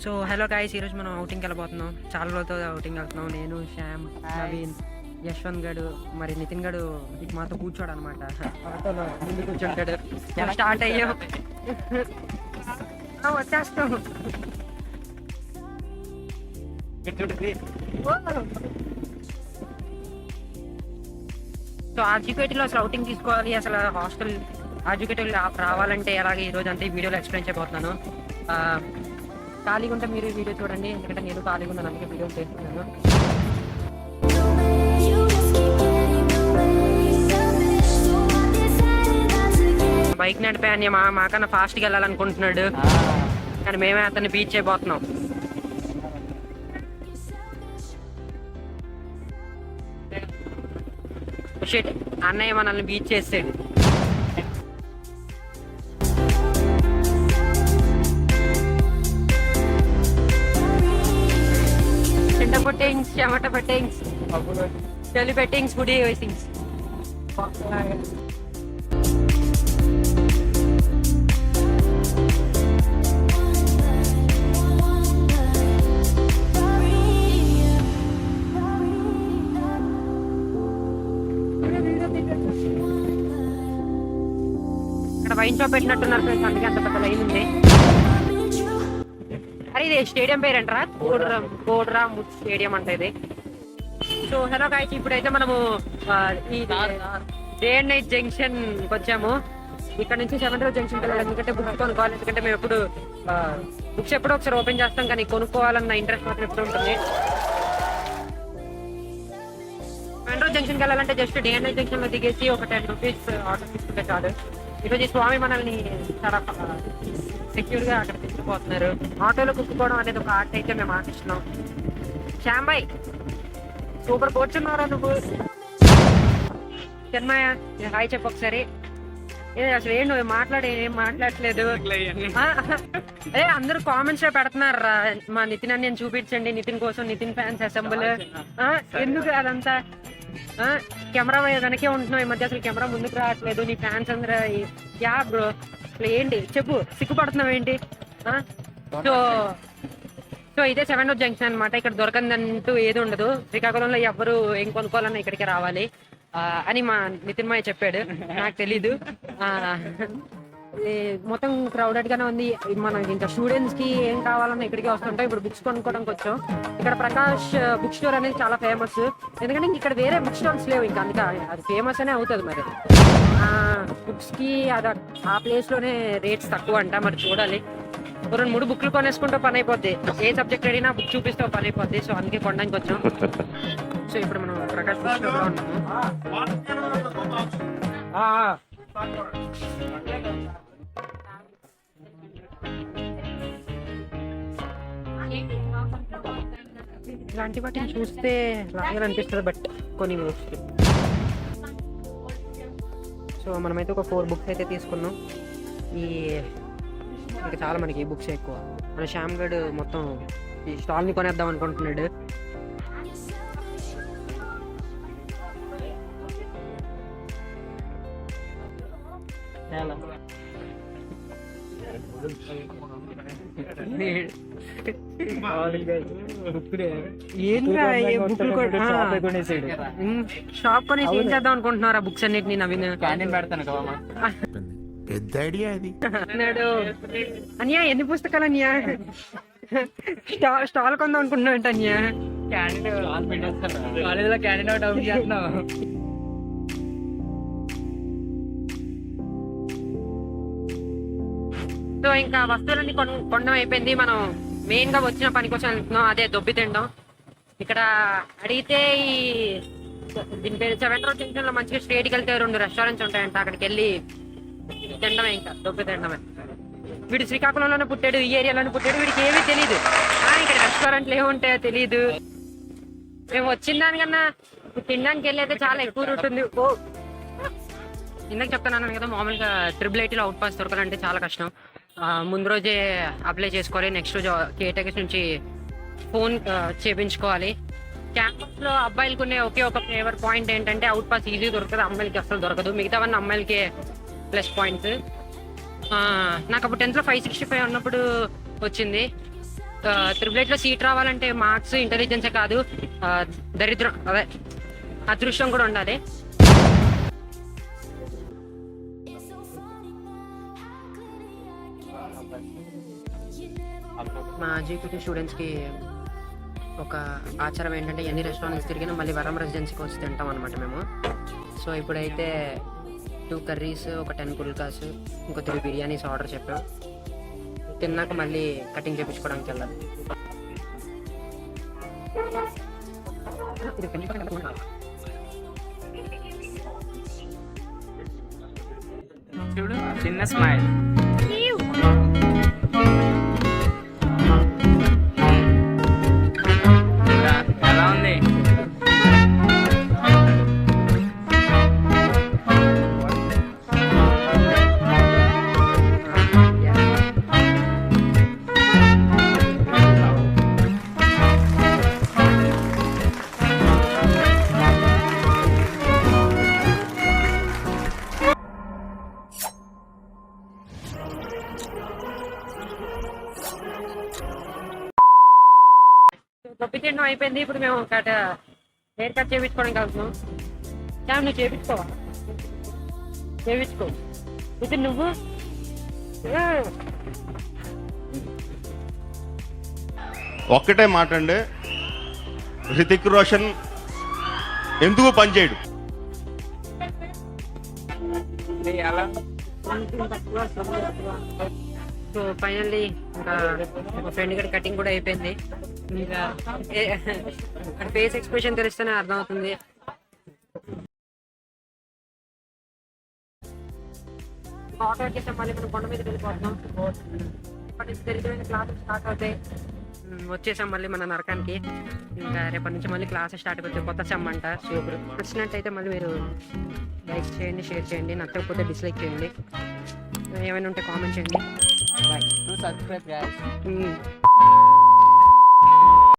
So hello guys, ఈరోజు మనం అవుటింగ్కి వెళ్ళబోతున్నాం. చాలా రోజులతో అవుటింగ్ వెళ్తున్నాం. నేను, శ్యామ్, నవీన్, యశ్వంత్ గడు, మరి నితిన్ గడు ఇటు మాతో కూర్చోడు అనమాట. ఆటోలో ముందు కూర్చుంటాడు. స్టార్ట్ అయ్యాం, వచ్చేస్తాం. సో ఆర్జికేటీలో అసలు అవుటింగ్ తీసుకోవాలి, అసలు హాస్టల్ ఆర్జికేటివ్ రావాలంటే అలాగే ఈరోజు అంతా ఈ వీడియోలో ఎక్స్ప్లెయిన్ చేయబోతున్నాను. ఖాళీగా ఉంటే మీరు వీడియో చూడండి, ఎందుకంటే నేను ఖాళీగా ఉన్నాను, అందుకే వీడియో చేస్తున్నాను. బైక్ నడిపే మాకన్నా ఫాస్ట్గా వెళ్ళాలనుకుంటున్నాడు, కానీ మేమే అతన్ని బీచ్ చేయబోతున్నాం. అన్నయ్య మనల్ని బీచ్ చేసాడు. Pettings, Yamata Pettings, Jelly Pettings, Goody Oisings. ఇక్కడ వైన్ షాప్ పెట్టినట్టున్నారు ఫ్రెండ్స్, అందుకే అంత పెద్ద లైన్ ఉంది. అరే ఇది స్టేడియం పేరేంటరా? కోడ్రామ్ స్టేడియం అంటే ఇది. సో హలో గాయ్స్, ఇప్పుడైతే మనము ఈ డే అండ్ నైట్ జంక్షన్ వచ్చాము. ఇక్కడ నుంచి 7 రోజు జంక్షన్కి వెళ్ళాలి, ఎందుకంటే బుక్స్ కొనుక్కోవాలి. ఎందుకంటే మేము బుక్స్ ఎప్పుడో ఒకసారి ఓపెన్ చేస్తాం, కానీ కొనుక్కోవాలన్న ఇంట్రెస్ట్ మాత్రం ఎప్పుడు ఉంటుంది. 7 రోజు జంక్షన్కి వెళ్ళాలంటే just day and night junction లో దిగేసి ఒక 10 రూపీస్ ఆర్డర్ తీసుకుంటే చాలు. ఈరోజు స్వామి మనల్ని చాలా సెక్యూర్ గా అక్కడ తీసుకుపోతున్నారు. ఆటోలో కుక్కుకోవడం అనేది ఒక ఆర్ట్ అయితే మేము ఆర్టిస్తున్నాం. శ్యామ్ భాయ్ సూపర్ కూర్చున్నారా నువ్వు? జన్మయ్య హాయ్ చెప్పు ఒకసారి. అసలు ఏం నువ్వు ఏం మాట్లాడట్లేదు. అదే అందరూ కామెంట్స్ లో పెడుతున్నారు, మా నితిన్ అని చూపించండి, నితిన్ కోసం నితిన్ ఫ్యాన్స్ అసెంబుల్. ఎందుకు అదంతా? కెమెరా వెనకే ఉంటున్నావు ఈ మధ్య, అసలు కెమెరా ముందుకు రావట్లేదు, నీ ఫ్యాన్స్ అందరూ యా బ్రో అసలు ఏంటి చెప్పు, సిగ్గుపడుతున్నావు ఏంటి? సో ఇదే 7 రోజు జంక్షన్ అనమాట. ఇక్కడ దొరకందంటూ ఏది ఉండదు. శ్రీకాకుళంలో ఎవరు ఏం కొనుక్కోవాలన్నా ఇక్కడికి రావాలి అని మా నితిన్ మాయ చెప్పాడు, నాకు తెలీదు. మొత్తం క్రౌడెడ్ గానే ఉంది. మనకి ఇంకా స్టూడెంట్స్ కి ఏం కావాలన్నా ఇక్కడికి వస్తుంటాం. ఇప్పుడు బుక్స్ కొనుక్కోవడానికి వచ్చాం. ఇక్కడ ప్రకాష్ బుక్ స్టోర్ అనేది చాలా ఫేమస్, ఎందుకంటే ఇక్కడ వేరే బుక్ స్టోర్స్ లేవు, ఇంకా అందుకే అది ఫేమస్ అనే అవుతుంది. మరి బుక్స్ కి ఆ ప్లేస్ లోనే రేట్స్ తక్కువ అంట, మరి చూడాలి. 2-3 బుక్లు కొనేసుకుంటూ పని అయిపోద్ది. ఏ సబ్జెక్ట్ అడిగినా బుక్ చూపిస్తే పని అయిపోద్ది. సో అందుకే కొనడానికి వచ్చాం. సో ఇప్పుడు మనం ప్రకాష్ బుక్ స్టోర్ లో ఉన్నాము. ఇలాంటి వాటిని చూస్తే రాయాలనిపిస్తుంది, బట్ కొన్ని వేస్ట్. సో మనమైతే ఒక 4 బుక్స్ అయితే తీసుకున్నాం. ఇంకా చాలా మనకి బుక్స్ ఎక్కువ. మన శ్యామ్ గడ్ మొత్తం ఈ స్టాల్ని కొనేద్దాం అనుకుంటున్నాడు. షాప్ కొనేసి ఏం చేద్దాం అనుకుంటున్నారా బుక్స్ అన్నిటిని? నవీన్ పెద్ద ఐడియా అది అన్యా. ఎన్ని పుస్తకాలు అన్యా? స్టాల్ కొందాం అనుకుంటున్నావు అంటే అన్యా? కాలేజీలో క్యాంటీన్ అవుట్ అవుట్ చేస్తున్నావు. సో ఇంకా వస్తువులన్నీ కొనడం అయిపోయింది. మనం మెయిన్ గా వచ్చిన పని కోసం వెళ్తున్నాం, అదే దొబ్బి తినడం. ఇక్కడ అడిగితే దీని పేరు 7 రోజు జంక్షన్ లో మంచిగా స్ట్రేట్కి వెళ్తే 2 రెస్టారెంట్స్ ఉంటాయంట, అక్కడికి వెళ్ళి తినడమే, ఇంకా దొబ్బి తినడమే. వీడు శ్రీకాకుళంలోనే పుట్టాడు, ఈ ఏరియాలోనే పుట్టాడు, వీడికి ఏమీ తెలియదు. ఇక్కడ రెస్టారెంట్లు ఏముంటాయో తెలియదు. మేము వచ్చిన దానికన్నా తినడానికి వెళ్ళైతే చాలా ఎక్కువ రూట్ ఉంది. ఇందాక చెప్తున్నాను కదా, మామూలుగా IIITలో అవుట్ పాస్ దొరకాలంటే చాలా కష్టం. ముందు రోజే అప్లై చేసుకోవాలి, నెక్స్ట్ రోజు కేటగిరీస్ నుంచి ఫోన్ చేయించుకోవాలి. క్యాంపస్ లో అబ్బాయిలకు ఒకే ఒక ఫేవర్ పాయింట్ ఏంటంటే అవుట్ పాస్ ఈజీ దొరకదు, అమ్మాయిలకి అసలు దొరకదు. మిగతావన్నీ అమ్మాయిలకి ప్లస్ పాయింట్స్. నాకు అప్పుడు 10th లో 565 ఉన్నప్పుడు వచ్చింది. త్రిబుల్ లో సీట్ రావాలంటే మార్క్స్ ఇంటెలిజెన్సే కాదు, దరిద్రం అదే అదృష్టం కూడా ఉండాలి. మా జీపీటీ స్టూడెంట్స్కి ఒక ఆచారం ఏంటంటే ఎన్ని రెస్టారెంట్స్ తిరిగినా మళ్ళీ వరం రెసిడెన్సీకి వచ్చి తింటాం అనమాట మేము. సో ఇప్పుడైతే 2 కర్రీస్, ఒక 10 పుల్కాస్, ఇంకో 3 బిర్యానీస్ ఆర్డర్ చెప్పాం. తిన్నాక మళ్ళీ కటింగ్ చేయించుకోవడానికి వెళ్ళాలి. చూడు చిన్న స్మైల్. ఎలా ఉంది? దొబ్బి తినడం అయిపోయింది. ఇప్పుడు మేము హెయిర్ కట్ చేయించుకోవడానికి వెళ్తున్నాం. క్యామ్ నువ్వు చేయించుకోవా? చేయించుకో. ఇది నువ్వు ఒక్కటే మాట అండి, హృతిక్ రోషన్ ఎందుకు పనిచేయడు? ఎలా? సో ఫైనల్లీ ఇంకా మా ఫ్రెండ్ గడి కటింగ్ కూడా అయిపోయింది. ఇంకా ఫేస్ ఎక్స్ప్రెషన్ తెలిస్తేనే అర్థమవుతుంది. ఆటో వచ్చేసాం, మళ్ళీ మనం కొండ మీదకి వెళ్ళిపోతున్నాం. ఇప్పటి నుంచి తెలిసిన క్లాసెస్ స్టార్ట్ అవుతాయి. వచ్చేసాం మళ్ళీ మన నరకానికి. ఇంకా రేపటి నుంచి మళ్ళీ క్లాసెస్ స్టార్ట్ అయిపోతాయి. కొత్త సెమ్ అంట. సూపర్. నచ్చినట్టయితే మళ్ళీ మీరు లైక్ చేయండి, షేర్ చేయండి, నచ్చకపోతే డిస్లైక్ చేయండి, ఏమైనా ఉంటే కామెంట్ చేయండి. బాయ్. సబ్స్క్రైబ్.